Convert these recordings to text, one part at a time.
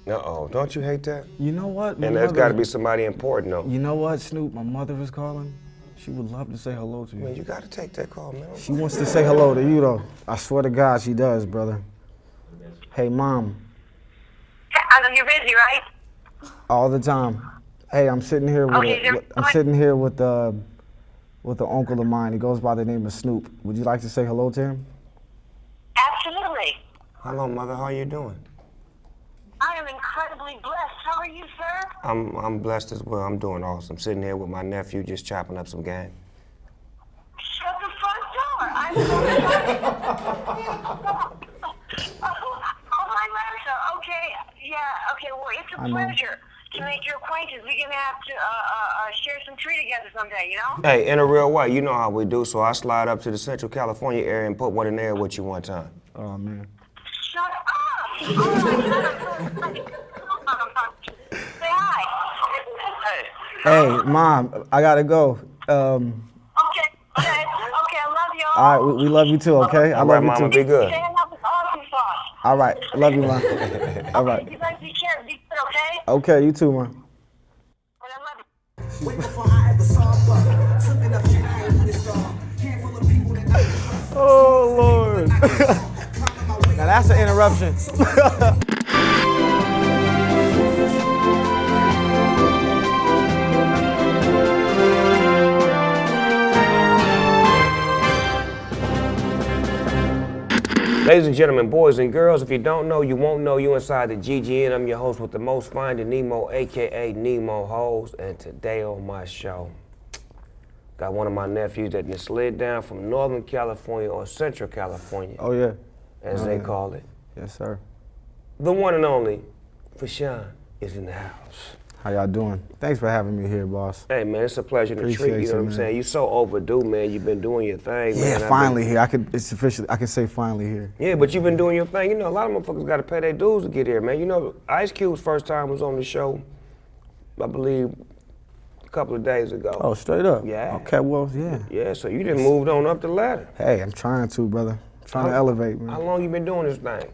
Uh-oh, don't you hate that? You know what? And there's got to be somebody important, though. You know what, Snoop? My mother is calling. She would love to say hello to you. Man, you got to take that call, man. She wants to say hello to you, though. I swear to God, she does, brother. Hey, Mom. I know you're busy, right? All the time. Hey, I'm sitting here with an uncle of mine. He goes by the name of Snoop. Would you like to say hello to him? Absolutely. Hello, Mother. How you doing? I am incredibly blessed. How are you, sir? I'm blessed as well. I'm doing awesome. Sitting here with my nephew, just chopping up some game. Shut the front door. I'm so excited. Oh, my master. Okay. Yeah. Okay. Well, it's a pleasure to make your acquaintance. We're gonna have to share some tree together someday. You know? Hey, in a real way, you know how we do. So I slide up to the Central California area and put one in there with you one time. Oh, man. Shut up. Oh, my God. Say hi. Hey, Mom, I gotta go. Okay. I love you. All right, we love you too, okay? I love you Mama, too. be good. Stand up with awesome sauce. All right, love you, Mom. All right. You guys be careful. Be good, okay? Okay, you too, Mom. And I love you. Way before I ever saw a buck, flipping up shit I ain't need to start. Handful of people that I can trust. Oh, Lord. Now that's an interruption. Ladies and gentlemen, boys and girls, if you don't know, you won't know. You inside the GGN. I'm your host with the most, Finding Nemo, a.k.a. Nemo Hoes. And today on my show, got one of my nephews that just slid down from Northern California or Central California, Oh, yeah. as they call it. Yes, sir. The one and only Fashawn is in the house. How y'all doing? Thanks for having me here, boss. Hey, man, it's a pleasure to treat you. Appreciate You know you, what I'm man. saying? You so overdue, man. You've been doing your thing, Yeah, man. finally here. I can say finally here. Yeah, but you've been doing your thing. You know, a lot of motherfuckers got to pay their dues to get here, man. You know, Ice Cube's first time was on the show, I believe, a couple of days ago. Oh, straight up? Yeah. Okay, well, yeah. Yeah, so you done moved on up the ladder. Hey, I'm trying to, brother. Trying to elevate, man. How long you been doing this thing?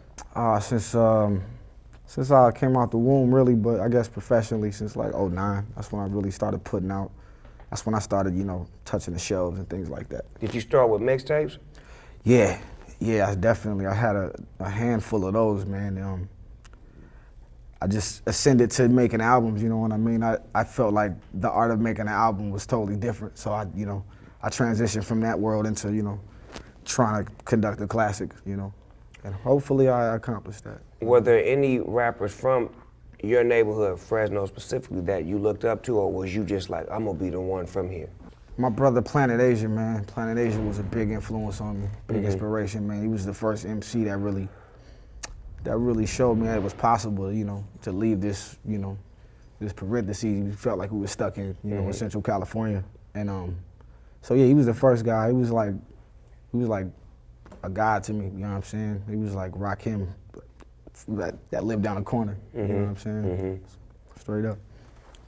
Since I came out the womb, really, but I guess professionally since like '09. That's when I really started putting out. That's when I started, you know, touching the shelves and things like that. Did you start with mixtapes? Yeah, definitely. I had a handful of those, man. I just ascended to making albums, you know what I mean? I felt like the art of making an album was totally different. So I transitioned from that world into, you know, trying to conduct a classic, you know. And hopefully I accomplished that. Were there any rappers from your neighborhood, Fresno specifically, that you looked up to, or was you just like, I'm gonna be the one from here? My brother Planet Asia, man. Planet Asia was a big influence on me, big inspiration, man. He was the first MC that really showed me that it was possible, you know, to leave this, you know, this parentheses. We felt like we were stuck in, you know, in Central California. And so yeah, he was the first guy. He was like a god to me, you know what I'm saying? He was like Rakim that lived down the corner, you know what I'm saying? Straight up.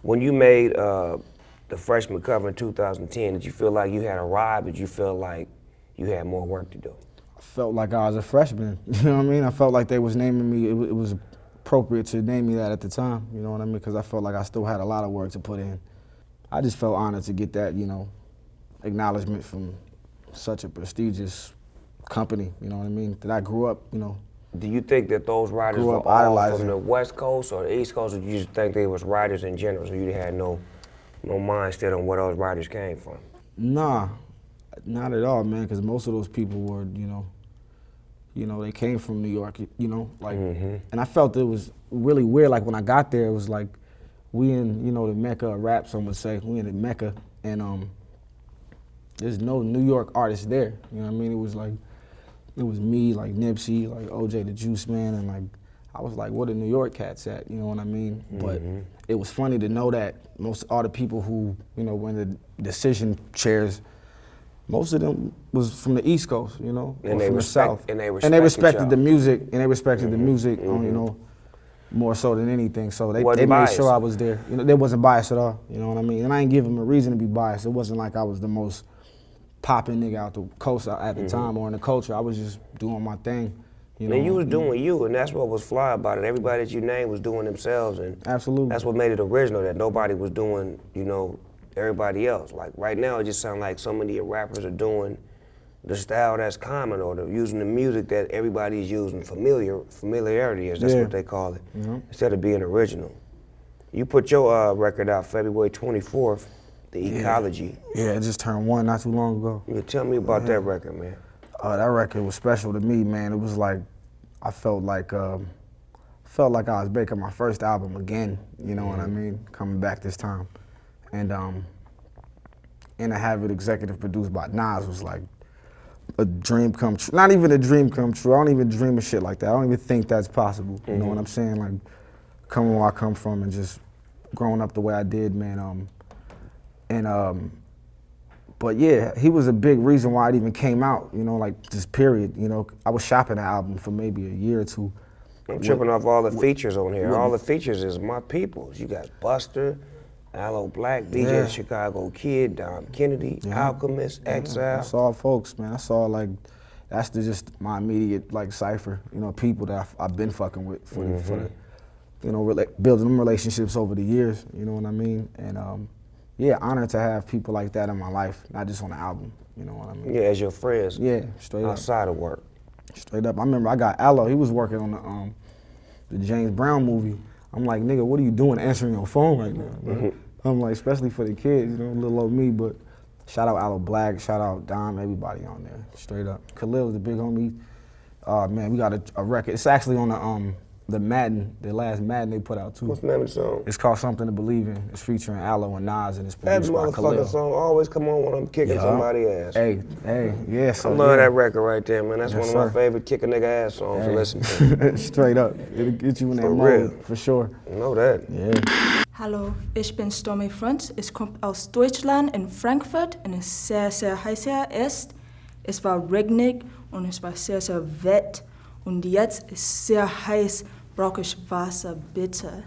When you made the freshman cover in 2010, did you feel like you had arrived? Did you feel like you had more work to do? I felt like I was a freshman, you know what I mean? I felt like they was naming me, it was appropriate to name me that at the time, you know what I mean? Because I felt like I still had a lot of work to put in. I just felt honored to get that, you know, acknowledgement from such a prestigious company, you know what I mean? That I grew up, you know. Do you think that those writers Grew were up all idolizing. from the West Coast or the East Coast, or do you just think they was writers in general, so you had no mindset on where those writers came from? Nah, not at all, man, because most of those people were, you know, they came from New York, you know, like, and I felt it was really weird, like when I got there, it was like, we in, you know, the Mecca of rap, some would say, we in the Mecca, and there's no New York artists there, you know what I mean? It was like, it was me, like Nipsey, like OJ the Juice Man, and like, I was like, where the New York cats at, you know what I mean? But it was funny to know that all the people who, you know, were in the decision chairs, most of them was from the East Coast, you know, And or they from the respect- South. and they respected respected the y'all. music, and they respected the music, you know, more so than anything. So they Wasn't made biased. sure I was there. You know, they wasn't biased at all, you know what I mean? And I didn't give them a reason to be biased. It wasn't like I was the most popping nigga out the coast at the time or in the culture. I was just doing my thing, And you was doing you, and that's what was fly about it. Everybody that you named was doing themselves, and Absolutely. that's what made it original, that nobody was doing, everybody else. Like right now, it just sounds like so many rappers are doing the style that's common, or they're using the music that everybody's using. Familiarity is, that's what they call it, instead of being original. You put your record out February 24th, the Ecology. Yeah, it just turned 1 not too long ago. You tell me about that record, man. That record was special to me, man. It was like, I felt like I was making my first album again, you know what I mean? Coming back this time. And to have it executive produced by Nas was like a dream come true. Not even a dream come true. I don't even dream of shit like that. I don't even think that's possible. You know what I'm saying? Like, coming where I come from and just growing up the way I did, man. But yeah, he was a big reason why it even came out, like just period. I was shopping the album for maybe a year or two. I'm tripping off all the features on here. All the features is my peoples. You got Busta, Aloe Blacc, DJ Chicago Kid, Dom Kennedy, Alchemist, Exile. That's all folks, man. That's all that's just my immediate cipher. People that I've been fucking with for the, building them relationships over the years. You know what I mean? And honored to have people like that in my life, not just on the album. You know what I mean? Yeah, as your friends. Yeah, straight up. Outside of work. Straight up. I remember I got Aloe. He was working on the James Brown movie. I'm like, nigga, what are you doing answering your phone right now, bro? I'm like, especially for the kids, little old me. But shout out Aloe Blacc, shout out Dom, everybody on there, straight up. Khalil was a big homie. Man, we got a record. It's actually on the Madden, the last Madden they put out too. What's the name of the song? It's called Something to Believe In. It's featuring Aloe and Nas, and it's produced by That Khalil. motherfucking song always come on when I'm kicking somebody's ass. Hey, yeah. So I love that record right there, man. That's one of my sir. favorite kick a nigga ass songs to listen to. Straight up. It'll get you in that For mode, real. for sure. I know that. Yeah. Hallo, ich bin Stormy Front. Ich komme aus Deutschland, in Frankfurt, und es ist sehr, sehr heiß hier ist. Es war regnig und es war sehr, sehr wett. Und jetzt ist sehr heiß, brauche ich Wasser, bitte.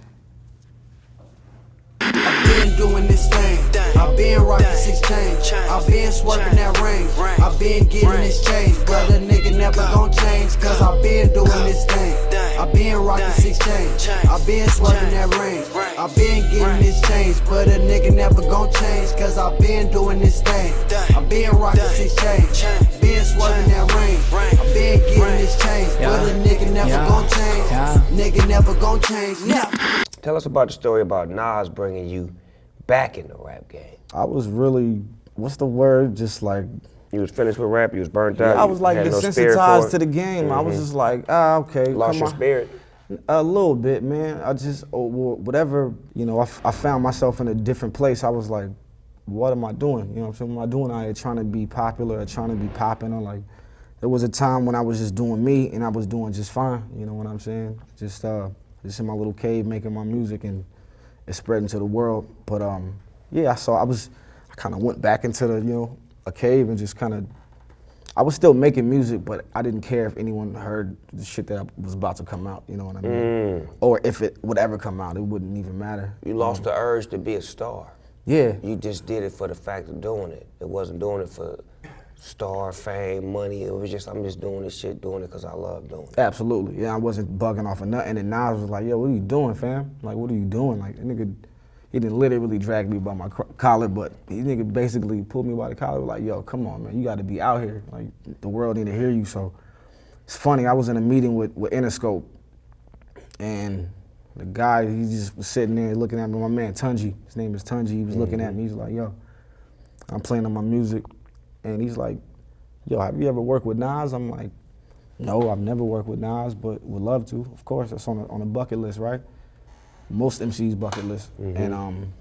I've been doing this thing. I've been rocking 6 chains. I've been swerving that range. I've been getting this change. Brother, nigga never gon' change. Cause I've been doing this thing. I've been rocking 6 chains. I've been swerving that range. I've been getting this change. But a nigga never gon' change. Cause I've been doing this thing. I've been rocking 6 chains. Been swerving that range. I've been getting this change. But a nigga never gon' change. Nigga never gon' change. Tell us about the story about Nas bringing you back in the rap game. I was really, what's the word? Just like, You was finished with rap, you was burnt out. I was like had no spirit for desensitized it. to the game. I was just like, okay. Lost come your on. spirit. A little bit, man. I just, whatever, I found myself in a different place. I was like, what am I doing? You know what I'm saying? What am I doing out here trying to be popular or trying to be popping? Or like, there was a time when I was just doing me and I was doing just fine. You know what I'm saying? Just in my little cave making my music and it's spreading to the world. But yeah, I kind of went back into the, a cave and just kind of, I was still making music, but I didn't care if anyone heard the shit that was about to come out, you know what I mean? Or if it would ever come out, it wouldn't even matter. You lost the urge to be a star. Yeah. You just did it for the fact of doing it. It wasn't doing it for star, fame, money. It was just, I'm just doing this shit, doing it because I love doing it. Absolutely. Yeah, I wasn't bugging off of nothing. And Nas was like, yo, what are you doing, fam? Like, what are you doing? Like, that nigga, he didn't literally drag me by my collar, but he nigga basically pulled me by the collar, like, yo, come on, man, you got to be out here. Like, the world need to hear you. So it's funny, I was in a meeting with Interscope, and the guy, he just was sitting there looking at me, my man Tunji, his name is Tunji, he was looking at me, he's like, yo, I'm playing on my music, and he's like, yo, have you ever worked with Nas? I'm like, no, I've never worked with Nas, but would love to. Of course, that's on a bucket list, right? Most MCs' bucket list. And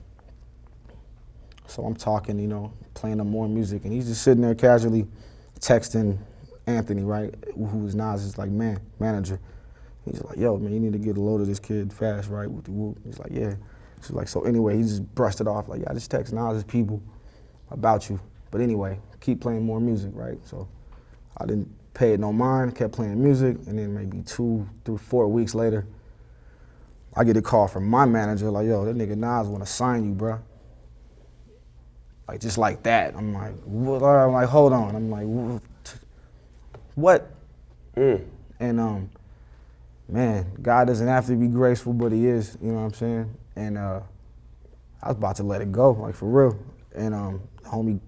so I'm talking, playing him more music, and he's just sitting there casually texting Anthony, right, who's Nas' like manager. He's like, yo, man, you need to get a load of this kid fast, right, with the whoop. He's like, yeah. She's like, so anyway, he just brushed it off, like, yeah, I just text Nas' people about you. But anyway, keep playing more music, right? So I didn't pay it no mind, kept playing music, and then maybe 2, 3, 4 weeks later, I get a call from my manager, like, yo, that nigga Nas wanna sign you, bro. Like, just like that. I'm like, what? I'm like, hold on. I'm like, what? And And man, God doesn't have to be graceful, but he is, you know what I'm saying? And I was about to let it go, like for real. And homie,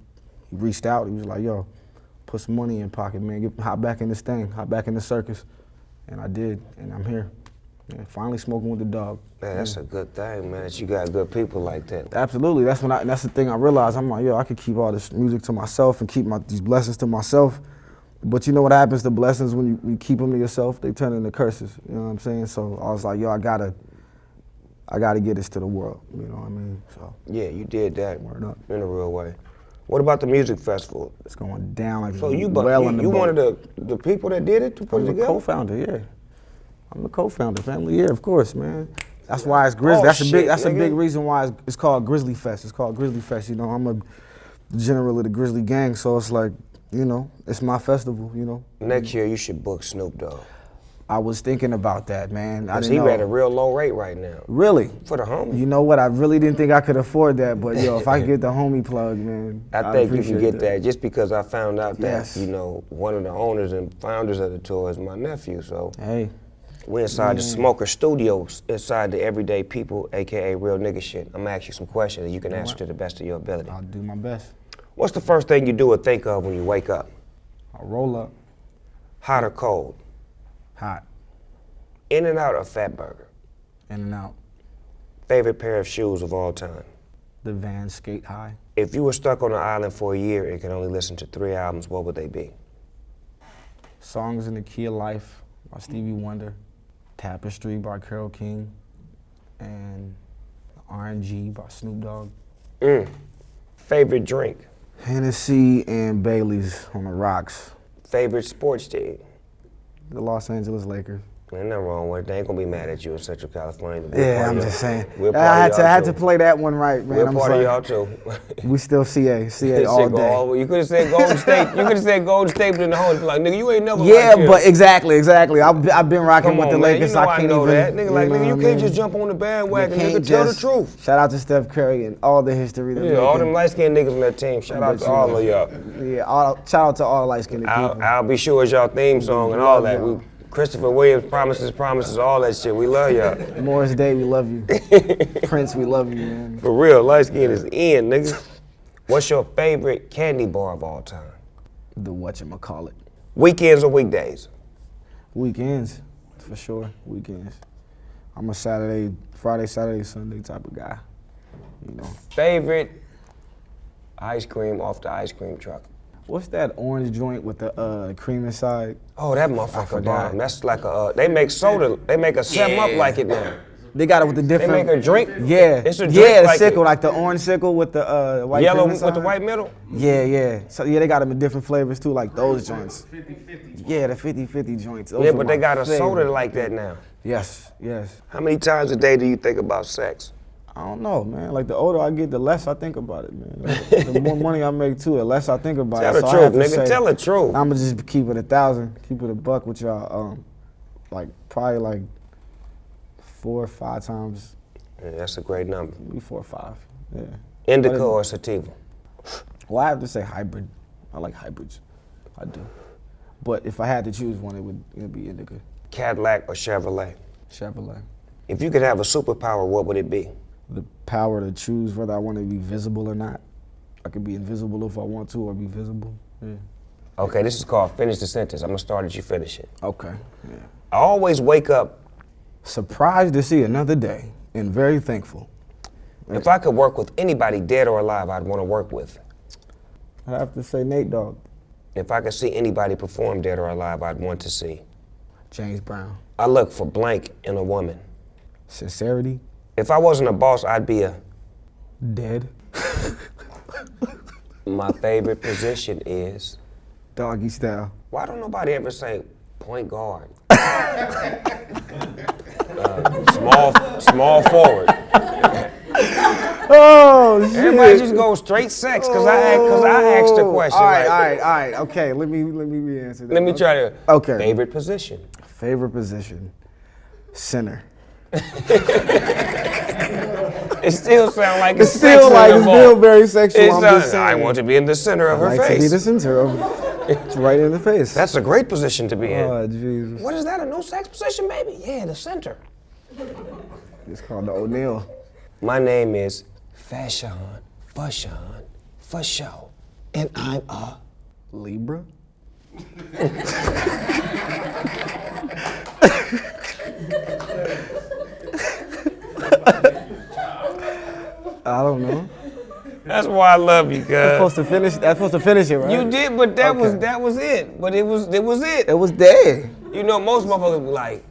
he reached out, he was like, yo, put some money in your pocket, man, hop back in this thing, hop back in the circus. And I did, and I'm here. Yeah, finally smoking with the dog. Man, that's a good thing, man, that you got good people like that. Absolutely, that's the thing I realized. I'm like, yo, I could keep all this music to myself and keep these blessings to myself. But you know what happens to blessings when you keep them to yourself? They turn into curses, you know what I'm saying? So I was like, yo, I gotta get this to the world, you know what I mean? So yeah, you did that word up. In a real way. What about the music festival? It's going down like so you one of the people that did it to put it together? I'm the co-founder, yeah. I'm the co-founder, family, yeah, of course, man. That's why it's Grizzly. That's a big reason why it's called Grizzly Fest. It's called Grizzly Fest. You know, I'm a general of the Grizzly gang, so it's like, you know, it's my festival. You know. Next year you should book Snoop Dogg. I was thinking about that, man. Cause he at a real low rate right now. Really? For the homie. You know what? I really didn't think I could afford that, but yo, if I get the homie plug, man, I think you can get that just because I found out that you know one of the owners and founders of the tour is my nephew. So hey. We're inside the Smoker Studios, inside the Everyday People, AKA Real Nigga Shit. I'm gonna ask you some questions and you can answer to the best of your ability. I'll do my best. What's the first thing you do or think of when you wake up? I'll roll up. Hot or cold? Hot. In and out or Fat Burger? In and out. Favorite pair of shoes of all time? The Vans Skate High. If you were stuck on an island for a year and could only listen to 3 albums, what would they be? Songs in the Key of Life by Stevie Wonder. Tapestry by Carole King, and RNG by Snoop Dogg. Favorite drink? Hennessy and Bailey's on the rocks. Favorite sports team? The Los Angeles Lakers. Ain't nothing wrong with it. They ain't gonna be mad at you in Central California. Yeah, I'm just saying. I had to play that one right, man. We're part of y'all too. We still CA all day. You could have said Golden State. You could have said Golden State, but in the whole like, nigga, you ain't never. Yeah, but exactly. I've been rocking with the Lakers. You know I can't know even. That. Nigga, like, nigga, you can't just jump on the bandwagon. Nigga, tell the truth. Shout out to Steph Curry and all the history. Yeah, all them light-skinned niggas on that team. Shout out to all of y'all. Yeah, shout out to all the light-skinned people. I'll be sure it's y'all theme song and all that. Christopher Williams, promises, all that shit. We love y'all. Morris Day, we love you. Prince, we love you, man. For real, light skin is in, nigga. What's your favorite candy bar of all time? The whatchamacallit. Weekends or weekdays? Weekends, for sure, weekends. I'm a Friday, Saturday, Sunday type of guy, you know. Favorite ice cream off the ice cream truck? What's that orange joint with the cream inside? Oh, that motherfucker bomb. That's like they make soda, they make a 7-Up like it now. They got it with the different. They make a drink? Yeah. It's a drink the like sickle, like the orange sickle with the white yellow cream inside. with the white middle? Yeah. So yeah, they got them in different flavors too, like those joints. 50-50. Yeah, the 50-50 joints. Those but they got a soda like that now. Yes. How many times a day do you think about sex? I don't know, man. Like the older I get, the less I think about it, man. Like, the more money I make too, the less I think about Tell it. the truth, nigga. Tell the truth. I'ma just keep it 1,000, keep it a buck with y'all. Like probably like 4 or 5 times. Yeah, that's a great number. Maybe 4 or 5. Yeah. Indica or sativa? Well, I have to say hybrid. I like hybrids. I do. But if I had to choose one, it would be indica. Cadillac or Chevrolet? Chevrolet. If you could have a superpower, what would it be? The power to choose whether I want to be visible or not. I could be invisible if I want to, or be visible. Yeah. Okay, this is called Finish the Sentence. I'm gonna start as you finish it. Okay. Yeah. I always wake up surprised to see another day and very thankful. If I could work with anybody, dead or alive, I'd want to work with. I'd have to say Nate Dogg. If I could see anybody perform, dead or alive, I'd want to see James Brown. I look for blank in a woman. Sincerity. If I wasn't a boss, I'd be a dead. My favorite position is doggy style. Why don't nobody ever say point guard? Small forward. Oh shit! Everybody just go straight sex because I asked the question. All right. Okay, let me re-answer that. Let me try to. Okay. Favorite position. Favorite position. Center. It still sounds like it's still very sexual. I'm just saying. I want to be in the center of her face. I like to be the center of It's right in the face. That's a great position to be in. Oh, Jesus. What is that, a no-sex position, baby? Yeah, the center. It's called the O'Neal. My name is Fashawn, for show, and I'm a Libra? I don't know. That's why I love you, cuz. That's supposed to finish it, right? You did, but that Okay. was it. But it was it. It was there. You know, most motherfuckers be like,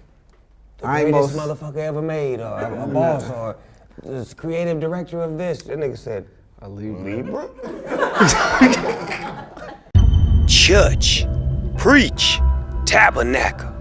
the I ain't greatest most- motherfucker ever made, or a boss, or the creative director of this. That nigga said, A Libra? Church, preach, tabernacle.